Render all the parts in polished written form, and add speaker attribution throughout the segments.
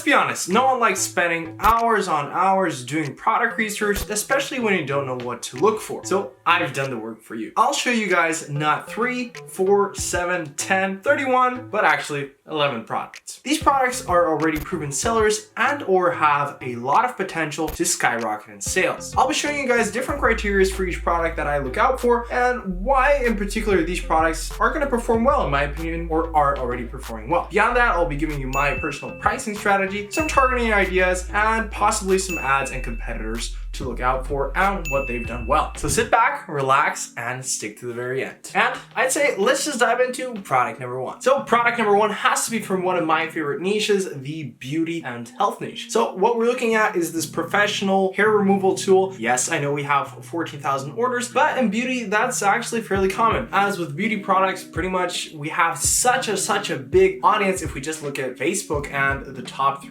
Speaker 1: let's be honest, no one likes spending hours on hours doing product research, especially when you don't know what to look for. So I've done the work for you. I'll show you guys not 3, 4, 7, 10, 31, but actually 11 products. These products are already proven sellers and or have a lot of potential to skyrocket in sales. I'll be showing you guys different criteria for each product that I look out for and why in particular these products are going to perform well in my opinion or are already performing well. Beyond that, I'll be giving you my personal pricing strategy, some targeting ideas, and possibly some ads and competitors to look out for and what they've done well. So sit back, relax, and stick to the very end. And I'd say let's just dive into product number 1. So product number 1 has to be from one of my favorite niches, the beauty and health niche. So what we're looking at is this professional hair removal tool. Yes, I know we have 14,000 orders, but in beauty, that's actually fairly common. As with beauty products, pretty much we have such a big audience if we just look at Facebook and the top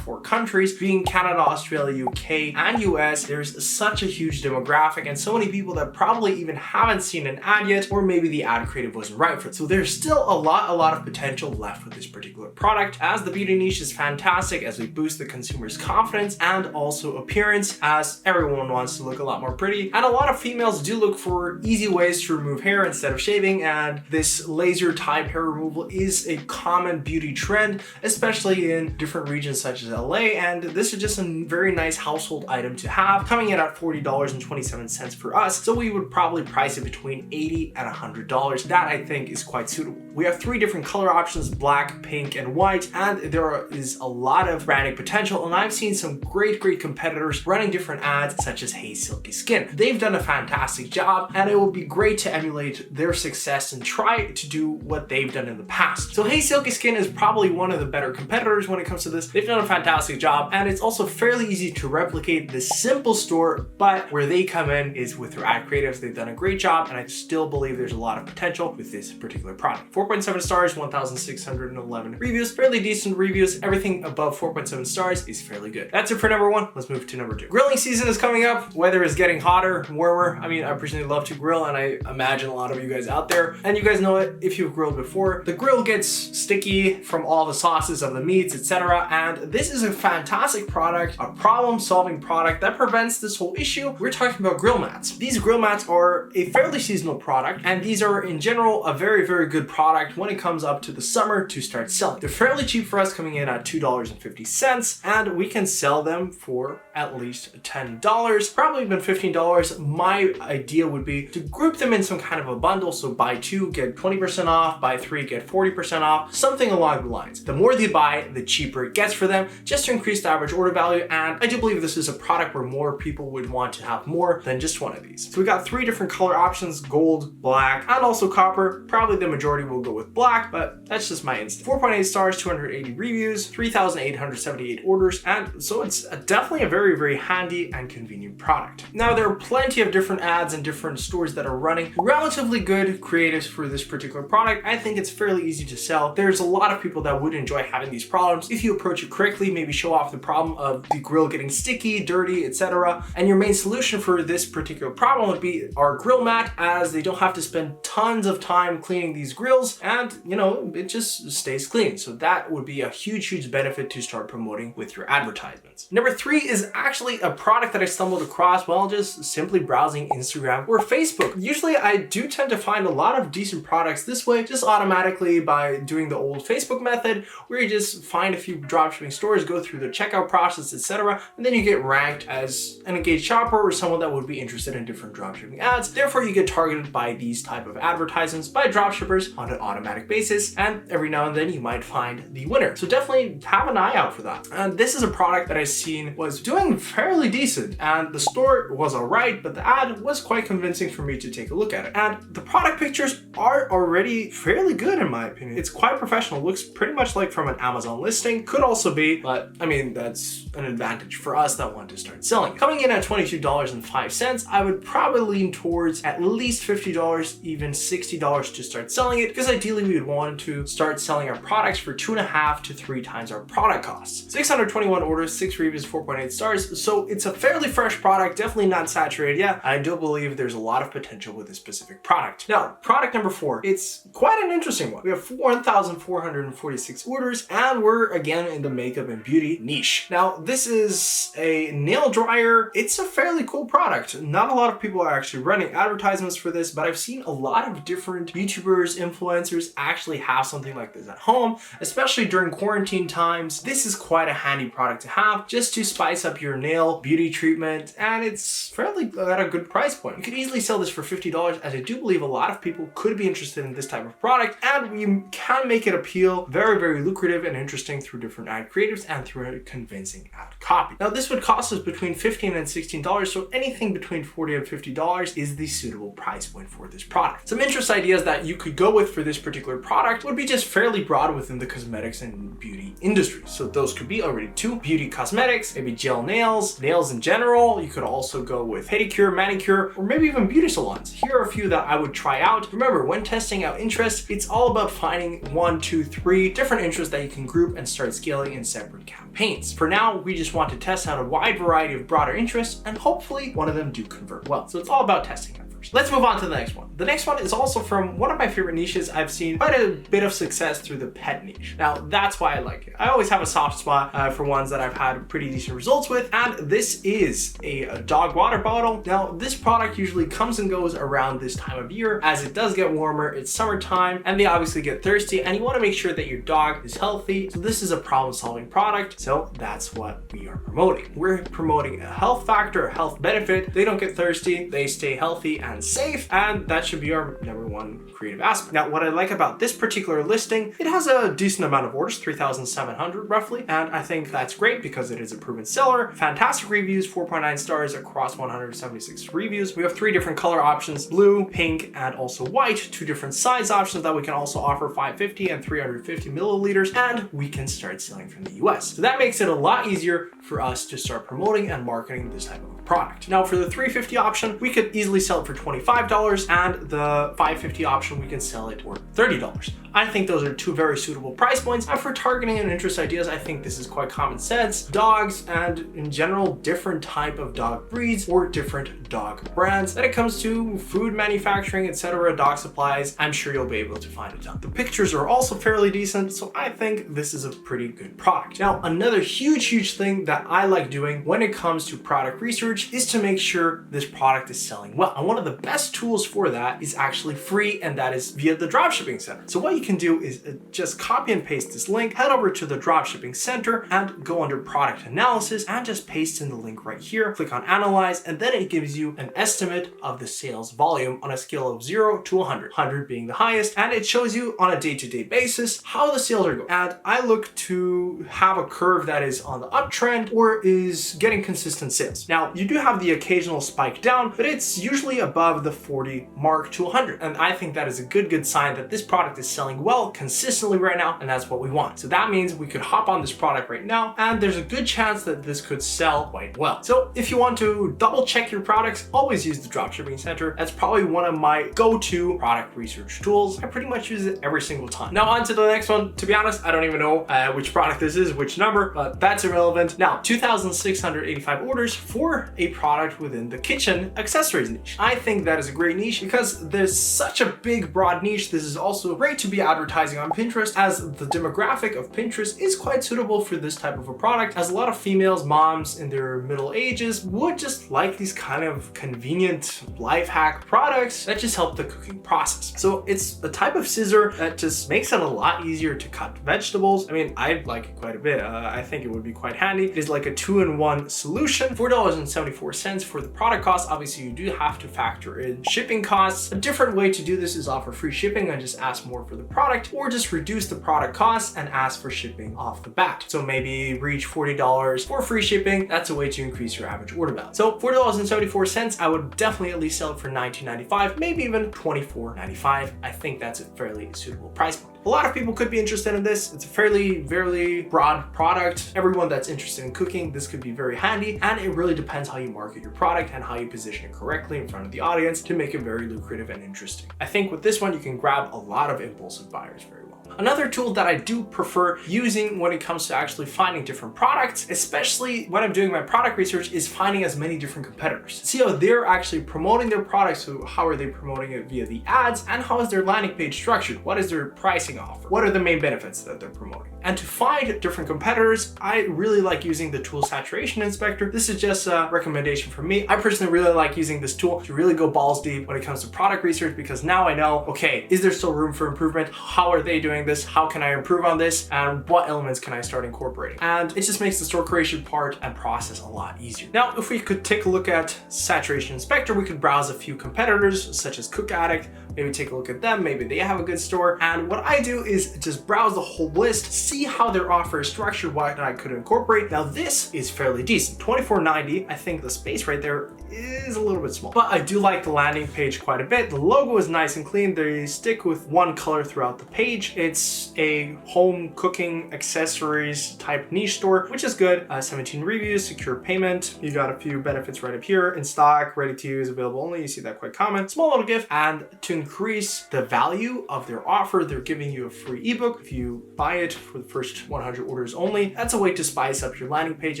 Speaker 1: 4 countries being Canada, Australia, UK, and US. There's such a huge demographic and so many people that probably even haven't seen an ad yet, or maybe the ad creative wasn't right for it. So there's still a lot of potential left with this particular product, as the beauty niche is fantastic as we boost the consumer's confidence and also appearance, as everyone wants to look a lot more pretty. And a lot of females do look for easy ways to remove hair instead of shaving, and this laser type hair removal is a common beauty trend, especially in different regions such as LA, and this is just a very nice household item to have, coming in at $40.27 for us. So we would probably price it between $80 and $100. That I think is quite suitable. We have 3 different color options, black, pink, and white, and there is a lot of branding potential, and I've seen some great competitors running different ads such as Hey Silky Skin. They've done a fantastic job, and it would be great to emulate their success and try to do what they've done in the past. So Hey Silky Skin is probably one of the better competitors when it comes to this. They've done a fantastic job, and it's also fairly easy to replicate this simple store, but where they come in is with their ad creatives. They've done a great job, and I still believe there's a lot of potential with this particular product. 4.7 stars, 1,611 reviews, fairly decent reviews. Everything above 4.7 stars is fairly good. That's it for number 1. Let's move to number 2. Grilling season is coming up. Weather is getting hotter, warmer. I mean, I personally love to grill, and I imagine a lot of you guys out there, and you guys know it if you've grilled before. The grill gets sticky from all the sauces of the meats, etc. And this is a fantastic product, a problem-solving product that prevents this whole issue. We're talking about grill mats. These grill mats are a fairly seasonal product, and these are in general a very good product when it comes up to the summer to start selling. They're fairly cheap for us, coming in at $2.50, and we can sell them for at least $10, probably even $15. My idea would be to group them in some kind of a bundle, so buy 2, get 20% off, buy 3, get 40% off, something along the lines. The more they buy, the cheaper it gets for them, just to increase the average order value, and I do believe this is a product where more people would want to have more than just one of these. So we got 3 different color options, gold, black, and also copper. Probably the majority will go with black, but that's just my instinct. 4.8 stars, 280 reviews, 3,878 orders, and so it's definitely a very handy and convenient product. Now, there are plenty of different ads and different stores that are running relatively good creatives for this particular product. I think it's fairly easy to sell. There's a lot of people that would enjoy having these problems if you approach it correctly, maybe show off the problem of the grill getting sticky, dirty, etc. And your main solution for this particular problem would be our grill mat, as they don't have to spend tons of time cleaning these grills, and you know, it just stays clean. So that would be a huge benefit to start promoting with your advertisements. Number 3 is actually a product that I stumbled across while just simply browsing Instagram or Facebook. Usually I do tend to find a lot of decent products this way, just automatically by doing the old Facebook method, where you just find a few dropshipping stores, go through the checkout process, etc. And then you get ranked as an engaged shopper or someone that would be interested in different dropshipping ads. Therefore, you get targeted by these type of advertisements by dropshippers on an automatic basis, and every now and then you might find the winner. So definitely have an eye out for that. And this is a product that I've seen was doing fairly decent, and the store was alright, but the ad was quite convincing for me to take a look at it. And the product pictures are already fairly good in my opinion. It's quite professional, looks pretty much like from an Amazon listing. Could also be, but I mean, that's an advantage for us that want to start start selling. Coming in at $22.05, I would probably lean towards at least $50, even $60 to start selling it, because ideally we would want to start selling our products for 2.5 to 3 times our product costs. 621 orders, 6 reviews, 4.8 stars. So it's a fairly fresh product, definitely not saturated yet. I do believe there's a lot of potential with this specific product. Now, product number 4, it's quite an interesting one. We have 1,446 orders, and we're again in the makeup and beauty niche. Now, this is a nail dryer. It's a fairly cool product. Not a lot of people are actually running advertisements for this, but I've seen a lot of different YouTubers, influencers actually have something like this at home, especially during quarantine times. This is quite a handy product to have just to spice up your nail beauty treatment, and it's fairly at a good price point. You could easily sell this for $50, as I do believe a lot of people could be interested in this type of product, and we can make it appeal very, very lucrative and interesting through different ad creatives and through a convincing ad copy. Now, this would cost us between $15 and $16, so anything between $40 and $50 is the suitable price point for this product. Some interest ideas that you could go with for this particular product would be just fairly broad within the cosmetics and beauty industry. So those could be already 2 beauty cosmetics, maybe gel nails, nails in general. You could also go with pedicure, manicure, or maybe even beauty salons. Here are a few that I would try out. Remember, when testing out interests, it's all about finding 1, 2, 3 different interests that you can group and start scaling in separate campaigns. For now, we just want to test out a wide variety of broader interests, and hopefully one of them do convert well. So it's all about testing it first. Let's move on to the next one. The next one is also from one of my favorite niches. I've seen quite a bit of success through the pet niche. Now, that's why I like it. I always have a soft spot for ones that I've had pretty decent results with, and this is a dog water bottle. Now, this product usually comes and goes around this time of year. As it does get warmer, it's summertime, and they obviously get thirsty, and you want to make sure that your dog is healthy. So this is a problem-solving product, so that's what we are promoting. We're promoting a health factor, a health benefit. They don't get thirsty, they stay healthy and safe, and that should be our number one creative aspect. Now, what I like about this particular listing, it has a decent amount of orders, 3,700 roughly, and I think that's great because it is a proven seller. Fantastic reviews, 4.9 stars across 176 reviews. We have 3 different color options, blue, pink, and also white, 2 different size options that we can also offer, 550 and 350 milliliters, and we can start selling from the US. So that makes it a lot easier for us to start promoting and marketing this type of product. Now, for the 350 option, we could easily sell it for $25, and the 550 option, we can sell it for $30. I think those are 2 very suitable price points, and for targeting and interest ideas, I think this is quite common sense. Dogs, and in general, different type of dog breeds or different dog brands. When it comes to food manufacturing, etc., dog supplies, I'm sure you'll be able to find a ton. The pictures are also fairly decent, so I think this is a pretty good product. Now, another huge thing that I like doing when it comes to product research is to make sure this product is selling well. And one of the best tools for that is actually free, and that is via the Dropshipping Center. So what you can do is just copy and paste this link, head over to the Dropshipping Center and go under product analysis and just paste in the link right here. Click on analyze, and then it gives you an estimate of the sales volume on a scale of 0 to 100, 100 being the highest, and it shows you on a day-to-day basis how the sales are going. And I look to have a curve that is on the uptrend or is getting consistent sales. Now, you do have the occasional spike down, but it's usually above the 40 mark to 100. And I think that is a good sign that this product is selling well consistently right now, and that's what we want. So that means we could hop on this product right now, and there's a good chance that this could sell quite well. So if you want to double check your products, always use the Dropshipping Center. That's probably one of my go-to product research tools. I pretty much use it every single time. Now on to the next one. To be honest, I don't even know which product this is, which number, but that's irrelevant. Now, 2,685 orders for a product within the kitchen accessories niche. I think that is a great niche because there's such a big, broad niche. This is also great to be advertising on Pinterest, as the demographic of Pinterest is quite suitable for this type of a product, as a lot of females, moms in their middle ages would just like these kind of convenient life hack products that just help the cooking process. So it's a type of scissor that just makes it a lot easier to cut vegetables. I mean, I like it quite a bit. I think it would be quite handy. It is like a 2-in-1 solution. $4.74 for the product cost. Obviously, you do have to factor in shipping costs. A different way to do this is offer free shipping and just ask more for the product, or just reduce the product cost and ask for shipping off the bat. So maybe reach $40 for free shipping. That's a way to increase your average order value. So $4.74, I would definitely at least sell it for $19.95, maybe even $24.95. I think that's a fairly suitable price point. A lot of people could be interested in this. It's a fairly, very broad product. Everyone that's interested in cooking, this could be very handy, and it really depends how you market your product and how you position it correctly in front of the audience to make it very lucrative and interesting. I think with this one, you can grab a lot of impulsive buyers very well. Another tool that I do prefer using when it comes to actually finding different products, especially when I'm doing my product research, is finding as many different competitors. See how they're actually promoting their products, so how are they promoting it via the ads, and how is their landing page structured? What is their pricing offer? What are the main benefits that they're promoting? And to find different competitors, I really like using the tool Saturation Inspector. This is just a recommendation from me. I personally really like using this tool to really go balls deep when it comes to product research, because now I know, okay, is there still room for improvement? How are they doing this? How can I improve on this? And what elements can I start incorporating? And it just makes the store creation part and process a lot easier. Now, if we could take a look at Saturation Inspector, we could browse a few competitors such as Cook Addict, maybe take a look at them, maybe they have a good store. And what I do is just browse the whole list, see how their offer is structured, what I could incorporate. Now this is fairly decent, $24.90. I think the space right there is a little bit small, but I do like the landing page quite a bit. The logo is nice and clean. They stick with one color throughout the page. It's a home cooking accessories type niche store, which is good. 17 reviews, secure payment. You got a few benefits right up here. In stock, ready to use, available only. You see that quite common. Small little gift. And to increase the value of their offer, they're giving you a free ebook if you buy it for the first 100 orders only. That's a way to spice up your landing page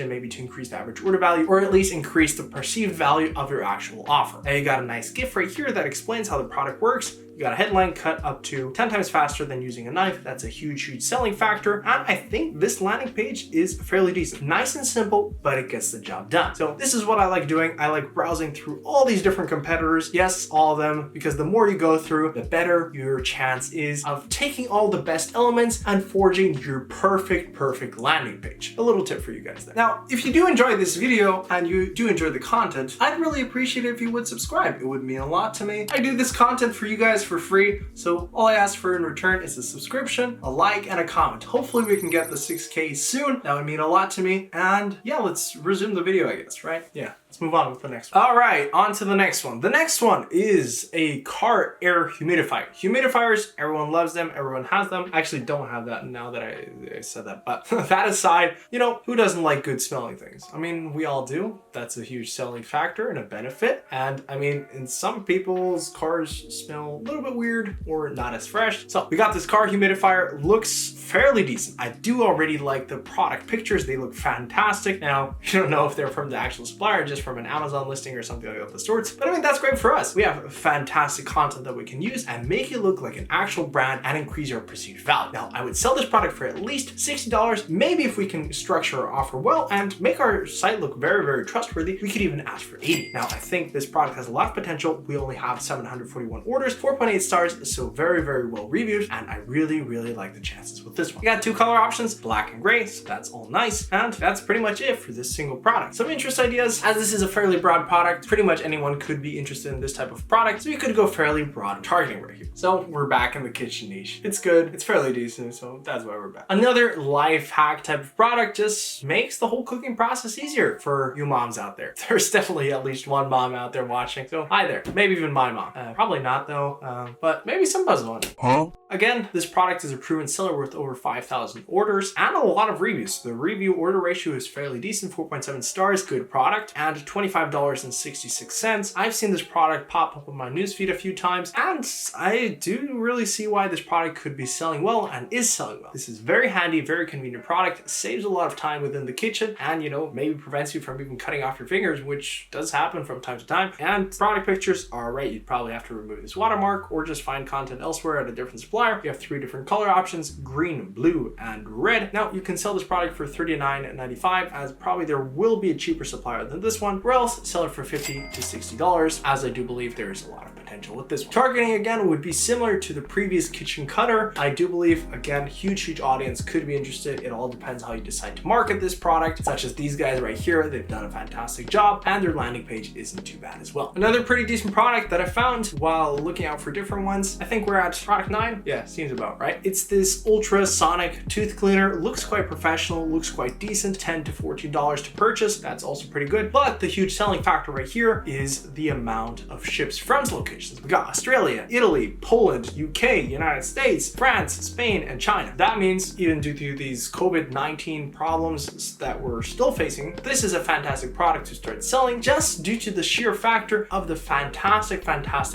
Speaker 1: and maybe to increase the average order value, or at least increase the perceived value of your actual offer. Now you got a nice gift right here that explains how the product works. You got a headline cut up to 10 times faster than using a knife. That's a huge selling factor. And I think this landing page is fairly decent. Nice and simple, but it gets the job done. So this is what I like doing. I like browsing through all these different competitors. Yes, all of them, because the more you go through, the better your chance is of taking all the best elements and forging your perfect landing page. A little tip for you guys there. Now, if you do enjoy this video and you do enjoy the content, I'd really appreciate it if you would subscribe. It would mean a lot to me. I do this content for you guys for free, so all I ask for in return is a subscription, a like, and a comment. Hopefully we can get the 6K soon. That would mean a lot to me. And yeah, let's resume the video, I guess, right? Yeah. Let's move on with the next one. All right, on to the next one. The next one is a car air humidifier. Humidifiers, everyone loves them, everyone has them. I actually don't have that now that I said that, but that aside, you know, who doesn't like good smelling things? I mean, we all do. That's a huge selling factor and a benefit. And I mean, in some people's cars smell a little bit weird or not as fresh. So we got this car humidifier, looks fairly decent. I do already like the product pictures. They look fantastic. Now, you don't know if they're from the actual supplier, just from an Amazon listing or something like that, the sorts. But I mean, that's great for us. We have fantastic content that we can use and make it look like an actual brand and increase our perceived value. Now, I would sell this product for at least $60. Maybe if we can structure our offer well and make our site look very trustworthy, we could even ask for $80. Now, I think this product has a lot of potential. We only have 741 orders, 4.8 stars, so very well reviewed, and I really like the chances with this one. We got two color options, black and gray, so that's all nice, and that's pretty much it for this single product. Some interest ideas, as this is a fairly broad product, pretty much anyone could be interested in this type of product, so you could go fairly broad targeting right here. So we're back in the kitchen niche. It's good, it's fairly decent, so that's why we're back. Another life hack type of product just makes the whole cooking process easier for you moms out there. There's definitely at least one mom out there watching, so hi there. Maybe even my mom. Probably not though, but maybe some buzz on it. Huh? Again, this product is a proven seller with over 5,000 orders and a lot of reviews. The review order ratio is fairly decent, 4.7 stars, good product, and $25.66. I've seen this product pop up on my newsfeed a few times, and I do really see why this product could be selling well and is selling well. This is very handy, very convenient product, saves a lot of time within the kitchen, and you know, maybe prevents you from even cutting off your fingers, which does happen from time to time. And product pictures are right, you'd probably have to remove this watermark or just find content elsewhere at a different supplier. You have 3 different color options, green, blue, and red. Now you can sell this product for $39.95, as probably there will be a cheaper supplier than this one, or else sell it for $50 to $60, as I do believe there is a lot of potential with this one. Targeting again would be similar to the previous kitchen cutter. I do believe, again, huge audience could be interested. It all depends how you decide to market this product, such as these guys right here. They've done a fantastic job, and their landing page isn't too bad as well. Another pretty decent product that I found while looking out for different ones, I think we're at product 9. Yeah, seems about right. It's this ultrasonic tooth cleaner. Looks quite professional, looks quite decent, $10 to $14 to purchase. That's also pretty good, but the huge selling factor right here is the amount of ships from locations. We got Australia, Italy, Poland, UK, United States, France, Spain, and China. That means even due to these COVID-19 problems that we're still facing, this is a fantastic product to start selling just due to the sheer factor of the fantastic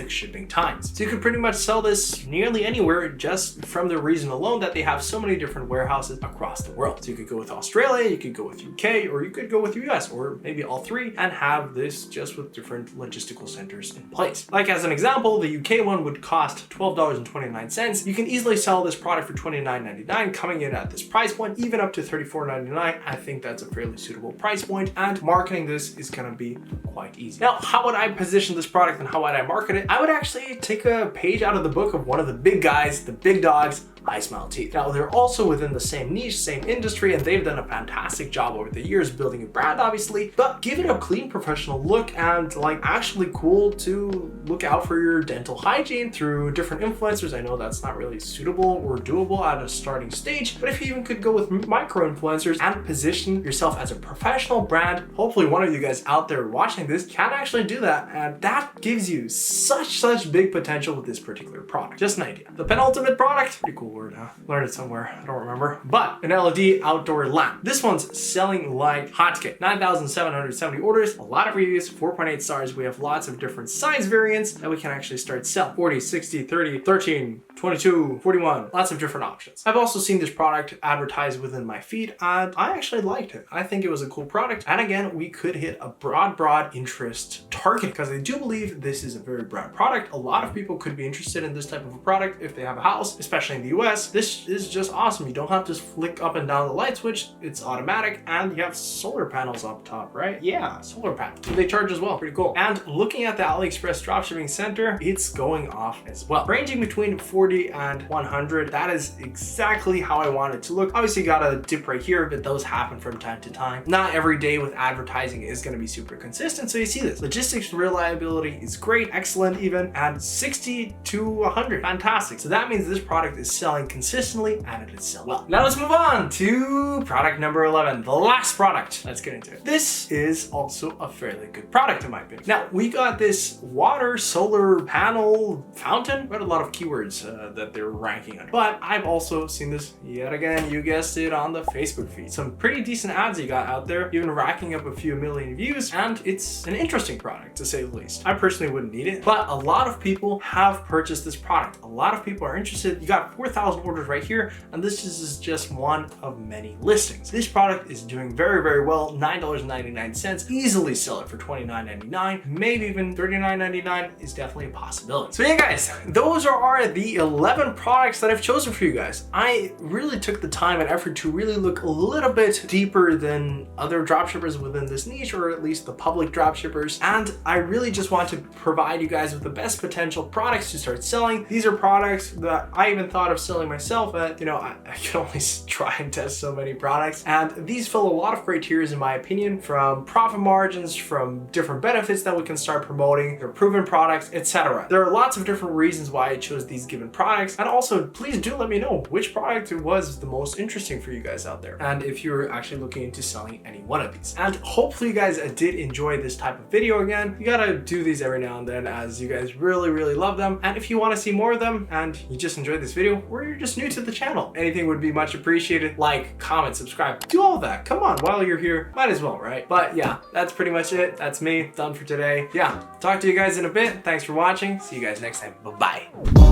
Speaker 1: shipping times. So you could pretty much sell this nearly anywhere just from the reason alone that they have so many different warehouses across the world. So you could go with Australia, you could go with UK, or you could go with US, or maybe all three, and have this just with different logistical centers in place. Like as an example, the UK one would cost $12.29. You can easily sell this product for $29.99, coming in at this price point, even up to $34.99. I think that's a fairly suitable price point, and marketing this is gonna be quite easy. Now, how would I position this product and how would I market it? I would actually take a page out of the book of one of the big guys, the big dogs, I Smile Teeth. Now, they're also within the same niche, same industry, and they've done a fantastic job over the years building a brand, obviously, but give it a clean, professional look and like actually cool to look out for your dental hygiene through different influencers. I know that's not really suitable or doable at a starting stage, but if you even could go with micro influencers and position yourself as a professional brand, hopefully one of you guys out there watching this can actually do that, and that gives you such big potential with this particular product. Just an idea. The penultimate product, pretty cool word, huh? Learned it somewhere, I don't remember. But an LED outdoor lamp. This one's selling like hotcakes. 9,770 orders, a lot of reviews, 4.8 stars. We have lots of different size variants that we can actually start selling. 40, 60, 30, 13, 22, 41, lots of different options. I've also seen this product advertised within my feed, and I actually liked it. I think it was a cool product. And again, we could hit a broad interest target because I do believe this is a very broad product. A lot of people could be interested in this type of a product if they have a house, especially in the US. This is just awesome. You don't have to flick up and down the light switch. It's automatic, and you have solar panels up top, right? Yeah, solar panels. They charge as well. Pretty cool. And looking at the AliExpress dropshipping center, it's going off as well. Ranging between 40 and 100. That is exactly how I want it to look. Obviously, you got a dip right here, but those happen from time to time. Not every day with advertising is going to be super consistent, so you see this. Logistics reliability is great, excellent even, and 60 to 100. Fantastic. So that means this product is selling consistently and it is selling well. Now let's move on to product number 11, the last product. Let's get into it. This is also a fairly good product in my opinion. Now we got this water solar panel fountain. Read a lot of keywords that they're ranking on, but I've also seen this yet again, you guessed it, on the Facebook feed. Some pretty decent ads you got out there, even racking up a few million views, and it's an interesting product to say the least. I personally wouldn't need it, but a lot of people have purchased this product. A lot of people are interested. You got 4,000 orders right here, and this is just one of many listings. This product is doing very well. $9.99. Easily sell it for $29.99, maybe even $39.99 is definitely a possibility. So yeah guys, those are the 11 products that I've chosen for you guys. I really took the time and effort to really look a little bit deeper than other dropshippers within this niche, or at least the public dropshippers, and I really just want to provide you guys with the best potential products to start selling. These are products that I even thought of selling myself at, I can only try and test so many products, and these fill a lot of criteria in my opinion, from profit margins, from different benefits that we can start promoting, they're proven products, etc. There are lots of different reasons why I chose these given products, and also please do let me know which product was the most interesting for you guys out there, and if you're actually looking into selling any one of these. And hopefully you guys did enjoy this type of video. Again, you gotta do these every now and then as you guys really love them, and if you want to see more of them and you just enjoyed this video, or you're just new to the channel, anything would be much appreciated. Like, comment, subscribe, do all of that. Come on, while you're here, might as well, right? But yeah, that's pretty much it. That's me, done for today. Yeah, talk to you guys in a bit. Thanks for watching. See you guys next time. Bye-bye.